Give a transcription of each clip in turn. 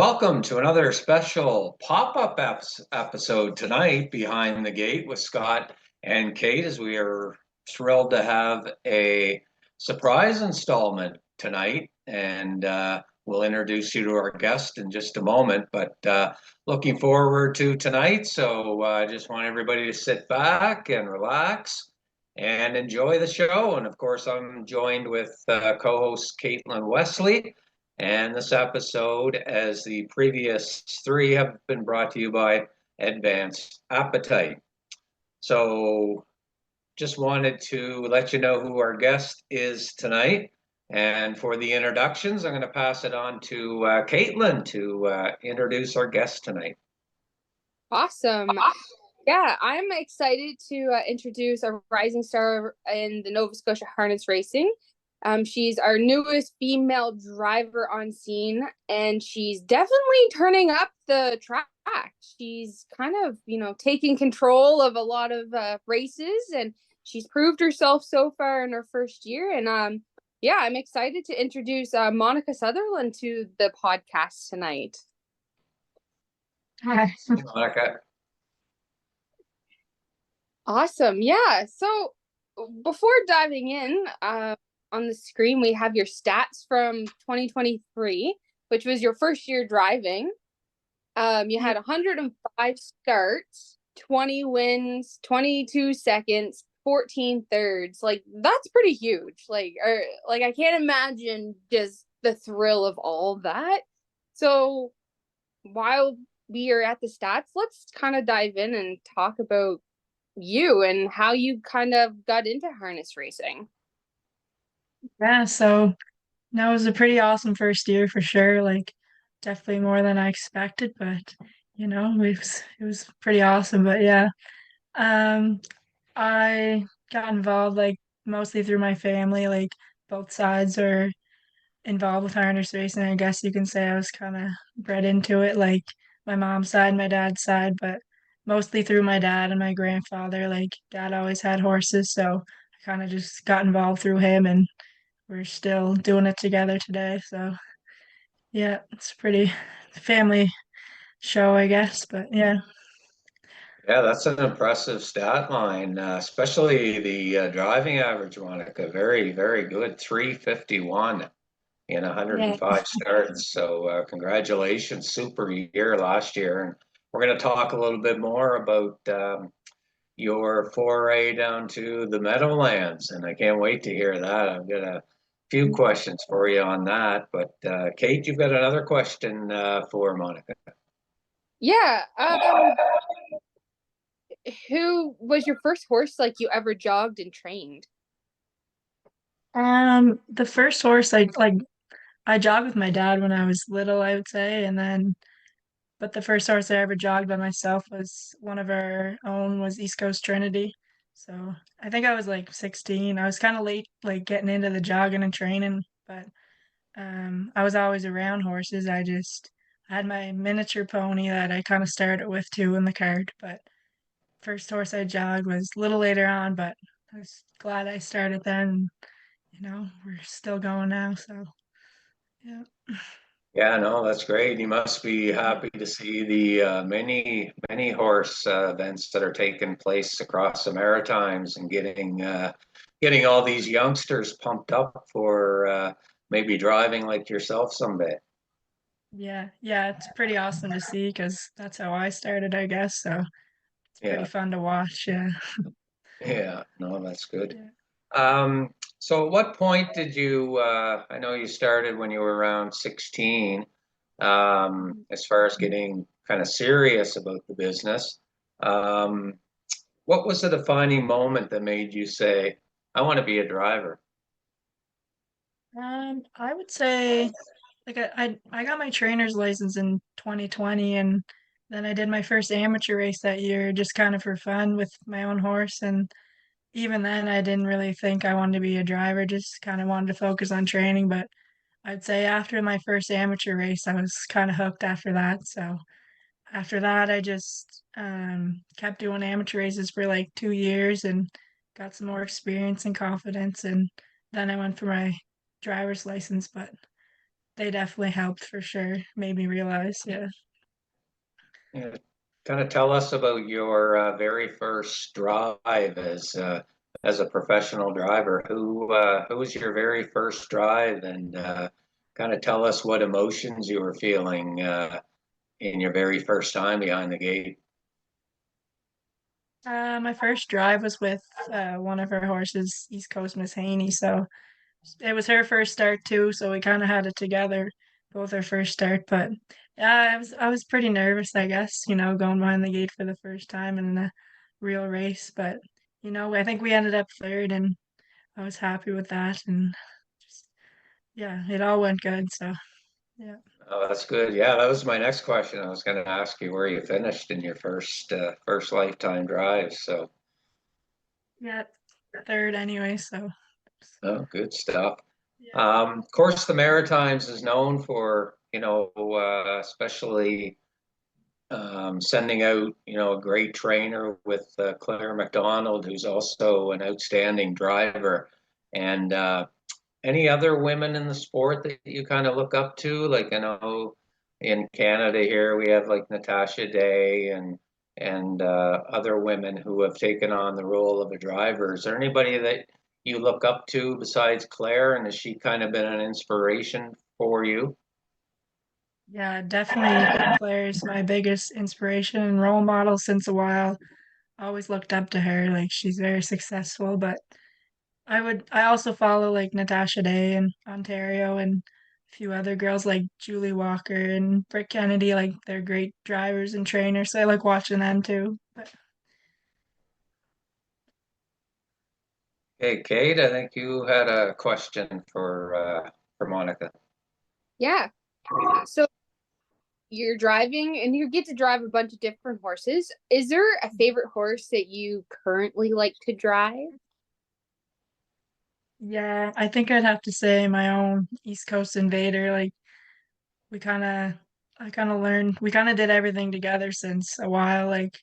welcome to another special pop-up episode tonight, Behind the Gate with Scott and Kate, as we are thrilled to have a surprise installment tonight. And we'll introduce you to our guest in just a moment, but looking forward to tonight. So I just want everybody to sit back and relax and enjoy the show. And of course, I'm joined with co-host Caitlin Wesley. And this episode, as the previous three, have been brought to you by Advanced Appetite. So, just wanted to let you know who our guest is tonight. And for the introductions, I'm going to pass it on to Caitlin to introduce our guest tonight. Awesome. Yeah, I'm excited to introduce a rising star in the Nova Scotia harness racing. She's our newest female driver on scene, and she's definitely turning up the track. She's kind of, taking control of a lot of races, and she's proved herself so far in her first year. And yeah, I'm excited to introduce Monica Sutherland to the podcast tonight. Hi. Monica. Awesome. Yeah. So before diving in, on the screen, we have your stats from 2023, which was your first year driving. You had 105 starts, 20 wins, 22 seconds, 14 thirds. Like, that's pretty huge. Like I can't imagine just the thrill of all of that. So while we are at the stats, let's kind of dive in and talk about you and how you kind of got into harness racing. Yeah, so that was a pretty awesome first year for sure. Like definitely more than I expected, but it was pretty awesome. But yeah, I got involved like mostly through my family, like both sides are involved with harness racing. I guess you can say I was kind of bred into it, like my mom's side, my dad's side, but mostly through my dad and my grandfather. Like dad always had horses, so I kind of just got involved through him and we're still doing it together today. So yeah, it's a pretty family show, I guess. But yeah. Yeah, that's an impressive stat line, especially the driving average, Monica. Very, very good. 351 in Yeah. 105 starts. So congratulations, super year last year. And we're going to talk a little bit more about your foray down to the Meadowlands, and I can't wait to hear that. I've got a few questions for you on that. But Kate, you've got another question for Monica. Yeah. Who was your first horse like you ever jogged and trained? The first horse I jogged with my dad when I was little, I would say, and then but the first horse I ever jogged by myself was one of our own was East Coast Trinity. So I think I was like 16. I was kind of late, like getting into the jogging and training, but I was always around horses. I had my miniature pony that I kind of started with too in the cart, but first horse I jogged was a little later on, but I was glad I started then. We're still going now, so yeah. Yeah, no, that's great. You must be happy to see the many horse events that are taking place across the Maritimes and getting all these youngsters pumped up for maybe driving like yourself someday. Yeah, it's pretty awesome to see because that's how I started, I guess. So it's pretty Yeah, fun to watch. Yeah. yeah, no, that's good. Yeah. So at what point did you, I know you started when you were around 16, as far as getting kind of serious about the business. Um, what was the defining moment that made you say, I want to be a driver? I would say like I got my trainer's license in 2020 and then I did my first amateur race that year just kind of for fun with my own horse and even then I didn't really think I wanted to be a driver, just kind of wanted to focus on training, but I'd say after my first amateur race I was kind of hooked after that. So after that I just kept doing amateur races for like 2 years and got some more experience and confidence and then I went for my driver's license, but they definitely helped for sure. Made me realize, yeah. Yeah. Kind of tell us about your very first drive as a professional driver. Who was your very first drive, and kind of tell us what emotions you were feeling in your very first time behind the gate. My first drive was with one of our horses, East Coast Miss Haney. So it was her first start too. So we kind of had it together, both our first start. But yeah, I was pretty nervous, I guess, going behind the gate for the first time in a real race. But I think we ended up third, and I was happy with that. And just yeah, it all went good. So yeah, Oh, that's good. Yeah, that was my next question. I was going to ask you where you finished in your first lifetime drive. So, yeah, third anyway. So oh, good stuff. yeah. Of course, the Maritimes is known for, especially sending out, a great trainer with Claire McDonald, who's also an outstanding driver. And any other women in the sport that you kind of look up to? Like, in Canada here we have like Natasha Day and other women who have taken on the role of a driver. Is there anybody that you look up to besides Claire, and has she kind of been an inspiration for you? Yeah, definitely Claire's my biggest inspiration and role model since a while. Always looked up to her. Like she's very successful, but I also follow like Natasha Day in Ontario and a few other girls like Julie Walker and Britt Kennedy. Like they're great drivers and trainers. So I like watching them too. But Hey, Kate, I think you had a question for Monica. Yeah. So you're driving and you get to drive a bunch of different horses. Is there a favorite horse that you currently like to drive? yeah, I think I'd have to say my own East Coast Invader. Like we kind of I kind of learned we kind of did everything together since a while. Like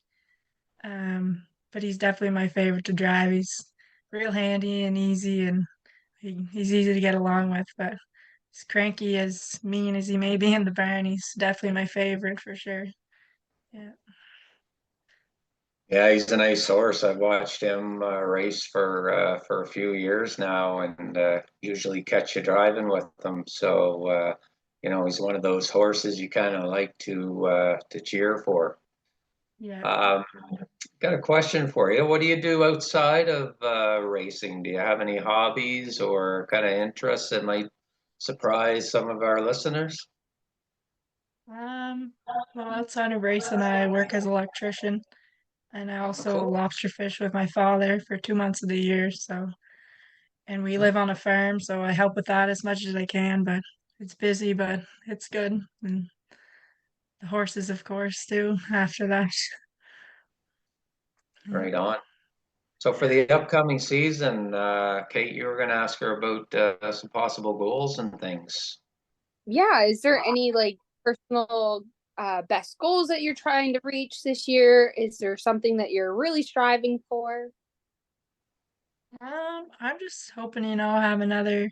Um, but he's definitely my favorite to drive. He's real handy and easy, and he's easy to get along with. But as cranky, as mean as he may be in the barn, he's definitely my favorite for sure. Yeah, Yeah, he's a nice horse. I've watched him race for a few years now, and usually catch you driving with him. So he's one of those horses you kind of like to cheer for. yeah. Um, got a question for you. What do you do outside of racing? Do you have any hobbies or kind of interests that might surprise some of our listeners? Um, well, outside of racing, I work as an electrician, and I Oh, also cool. lobster fish with my father for 2 months of the year. So, and we live on a farm, so I help with that as much as I can. But it's busy, but it's good. And the horses, of course, too. After that. Yeah. Right on. So for the upcoming season, Kate, you were going to ask her about some possible goals and things. Yeah, is there any like personal best goals that you're trying to reach this year? Is there something that you're really striving for? I'm just hoping, have another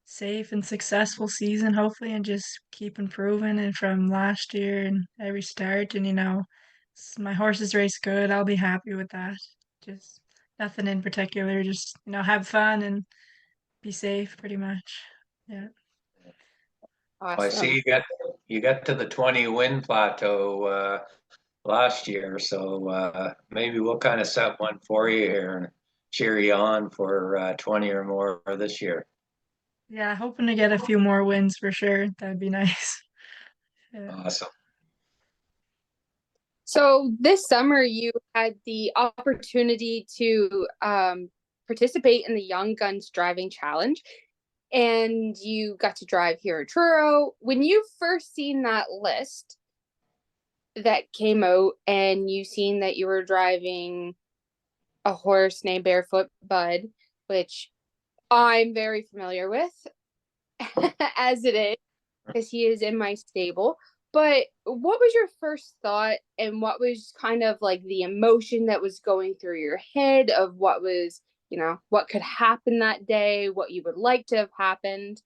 safe and successful season, hopefully, and just keep improving and from last year and every start. And, my horses race good. I'll be happy with that. Just nothing in particular. Just, have fun and be safe pretty much. Yeah. I see Awesome. you got to the 20 win plateau last year, so maybe we'll kind of set one for you here and cheer you on for 20 or more this year. Yeah, hoping to get a few more wins for sure. That'd be nice. Yeah. Awesome. So this summer you had the opportunity to participate in the Young Guns Driving Challenge, and you got to drive Hero Truro. When you first seen that list that came out and you seen that you were driving a horse named Barefoot Bud, which I'm very familiar with as it is, because he is in my stable. But what was your first thought, and what was kind of like the emotion that was going through your head of what was, what could happen that day, what you would like to have happened?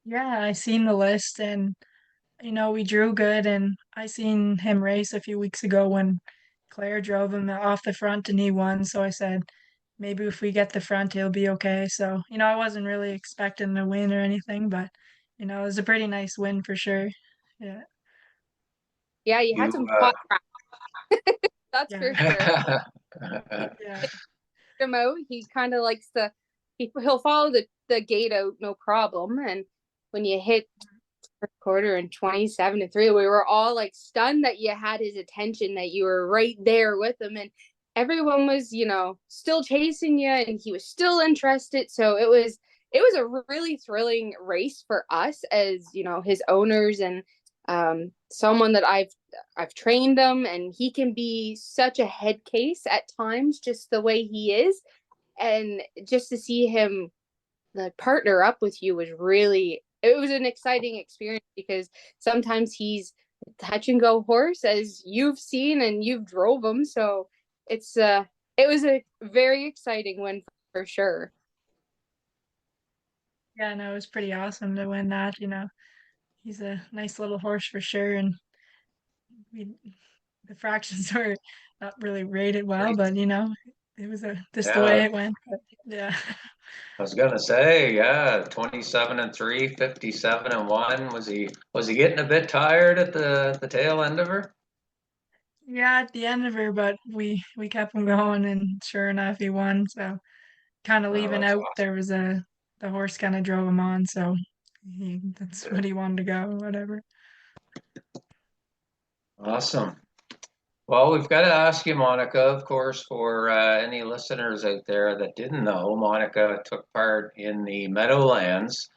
Yeah, I seen the list and we drew good and I seen him race a few weeks ago when Claire drove him off the front and he won. So I said, maybe if we get the front, he'll be okay. So, I wasn't really expecting to win or anything, but it was a pretty nice win for sure. Yeah. Yeah, you had You, some spot practice, that's for Yeah. sure. Yeah. Him out, he kind of likes he'll follow the gate out no problem. And when you hit quarter and 27-3, we were all like stunned that you had his attention, that you were right there with him, and everyone was still chasing you and he was still interested. So it was a really thrilling race for us as his owners, and someone that I've trained him, and he can be such a head case at times, just the way he is. And just to see him partner up with you was really, it was an exciting experience, because sometimes he's a touch and go horse, as you've seen and you've drove him. So it was a very exciting win for sure. Yeah, no, it was pretty awesome to win that. He's a nice little horse for sure. And we, the fractions were not really rated well, but it was just the way yeah, it went. But yeah. I was gonna say, yeah, 27-3, 57-1. Was he getting a bit tired at the tail end of her? Yeah, at the end of her, but we kept him going, and sure enough, he won. So kind of Oh, leaving that's out, awesome. there was the horse kind of drove him on, so that's what he wanted to go, whatever. Awesome. Well, we've got to ask you, Monica, of course, for any listeners out there that didn't know, Monica took part in the Meadowlands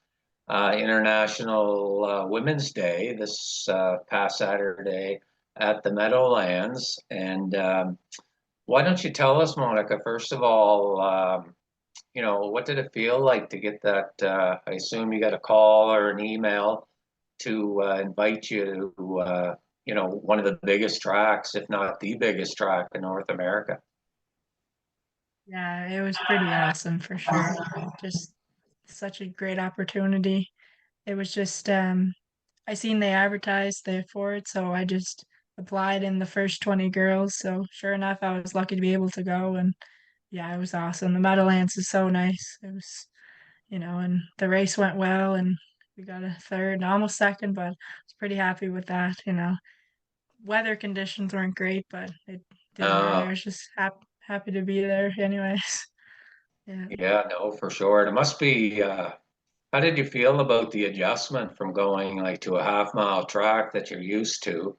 International Women's Day this past Saturday at the Meadowlands. And why don't you tell us, Monica, first of all, what did it feel like to get that? I assume you got a call or an email to invite you to, one of the biggest tracks, if not the biggest track in North America. Yeah, it was pretty awesome for sure. Just such a great opportunity. It was just I seen they advertised there for it, so I just applied in the first 20 girls. So sure enough, I was lucky to be able to go, and yeah, it was awesome. The Meadowlands is so nice. It was, and the race went well, and we got a third, almost second, but I was pretty happy with that. Weather conditions weren't great, but it didn't matter. I Uh, was just happy to be there anyways. Yeah. yeah, no, for sure. It must be. How did you feel about the adjustment from going like to a half-mile track that you're used to,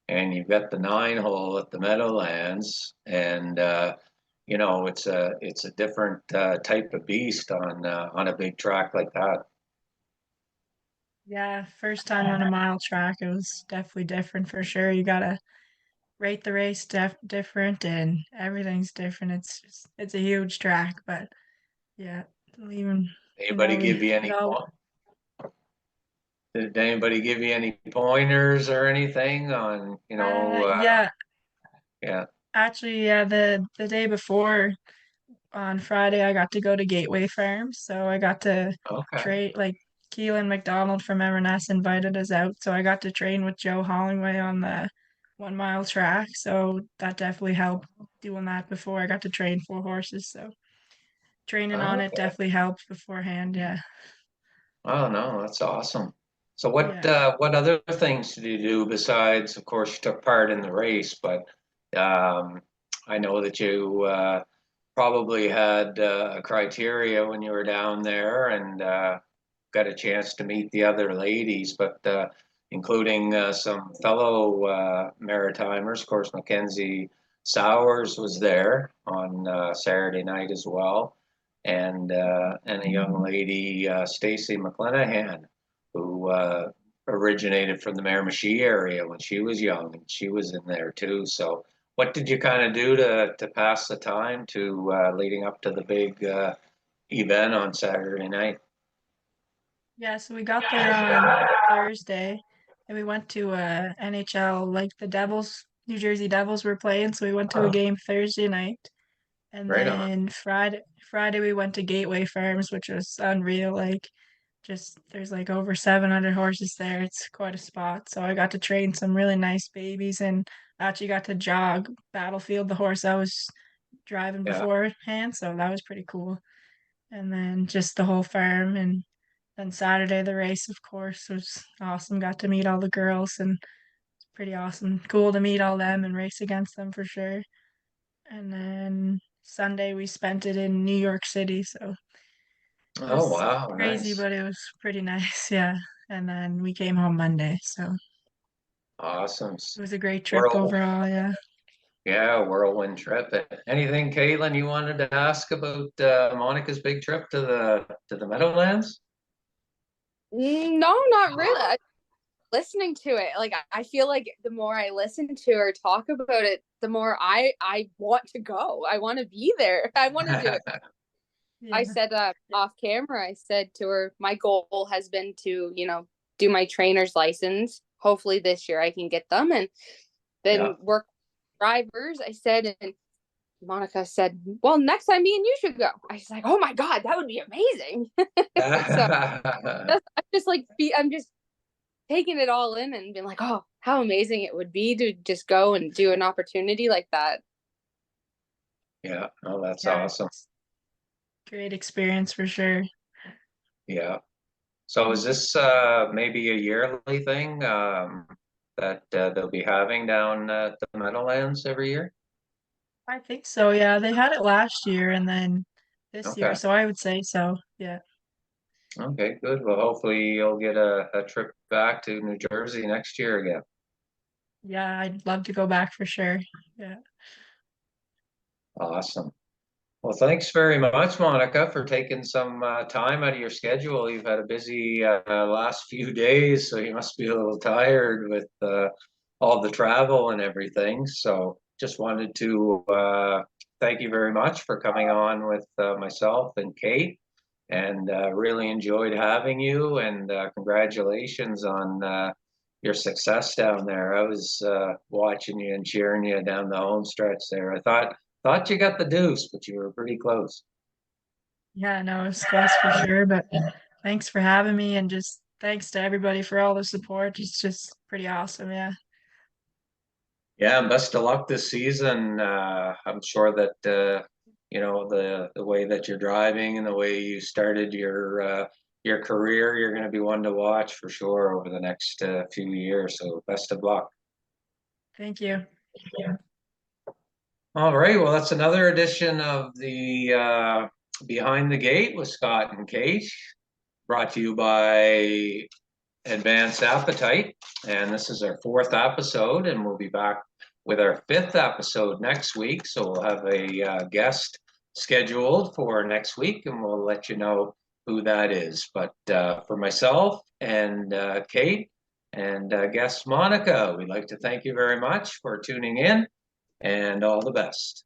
and you've got the 9 hole at the Meadowlands, and it's a different type of beast on a big track like that. Yeah, first time on a mile track, it was definitely different for sure. You gotta rate the race different and everything's different. It's a huge track, but yeah, even Anybody we give you it any all point? Did anybody give you any pointers or anything on, yeah, yeah, actually yeah, the day before on Friday I got to go to Gateway Farms, so I got to okay. trade like Keelan McDonald from M&S invited us out, so I got to train with Joe Hollingway on the 1 mile track, so that definitely helped doing that before I got to train 4 horses, so training on it Okay. definitely helped beforehand, yeah. Oh no, that's awesome. So what Yeah. what other things did you do besides, of course, you took part in the race, but um, I know that you probably had a criteria when you were down there and got a chance to meet the other ladies, but including some fellow Maritimers. Of course, Mackenzie Sowers was there on Saturday night as well, and a young lady, Stacy McClenahan, who originated from the Miramichi area when she was young, and she was in there too. So, what did you kind of do to pass the time to leading up to the big event on Saturday night? Yeah, so we got there on Thursday and we went to NHL, like the Devils, New Jersey Devils were playing, so we went to a Oh, game Thursday night. And right on. then Friday we went to Gateway Farms, which was unreal. Like just there's like over 700 horses there. It's quite a spot. So I got to train some really nice babies and actually got to jog Battlefield, the horse I was driving Yeah. beforehand. So that was pretty cool. And then just the whole farm. And then Saturday, the race, of course, was awesome. Got to meet all the girls and it's pretty awesome. Cool to meet all them and race against them for sure. And then Sunday, we spent it in New York City. So it Oh, was wow. crazy, Nice. but it was pretty nice. Yeah. And then we came home Monday. So Awesome. it was a great trip Whirl, overall. Yeah. yeah, whirlwind trip. Anything, Caitlin, you wanted to ask about Monica's big trip to the Meadowlands? No, not really. Listening to it, like I feel like the more I listen to her talk about it, the more I want to go. I want to be there. I want to do it. I Yeah. said off camera, I said to her, my goal has been to, do my trainer's license. Hopefully this year I can get them and Yeah. then work drivers. I said, and Monica said, well, next time me and you should go. I was like, oh my God, that would be amazing. So I'm just taking it all in and being like, oh, how amazing it would be to just go and do an opportunity like that. Yeah. Oh, that's Yeah. awesome. Great experience for sure. Yeah. So is this maybe a yearly thing that they'll be having down at the Meadowlands every year? I think so. Yeah. They had it last year and then this year. Okay. So I would say so. Yeah. Okay, good. Well, hopefully you'll get a trip back to New Jersey next year again. Yeah. I'd love to go back for sure. Yeah. Awesome. Well, thanks very much, Monica, for taking some time out of your schedule. You've had a busy last few days, so you must be a little tired with all the travel and everything. So just wanted to thank you very much for coming on with myself and Kate, and really enjoyed having you. And congratulations on your success down there. I was watching you and cheering you down the home stretch there. I thought you got the deuce, but you were pretty close. Yeah. No, it's close for sure. But thanks for having me and just thanks to everybody for all the support. It's just pretty awesome. Yeah. Yeah, and best of luck this season. I'm sure that the way that you're driving and the way you started your career, you're going to be one to watch for sure over the next few years. So best of luck. Thank you. All right, well, that's another edition of the Behind the Gate with Scott and Kate, brought to you by Advanced Appetite. And this is our fourth episode, and we'll be back with our fifth episode next week. So we'll have a guest scheduled for next week, and we'll let you know who that is. But for myself and Kate and guest Monica, we'd like to thank you very much for tuning in, and all the best.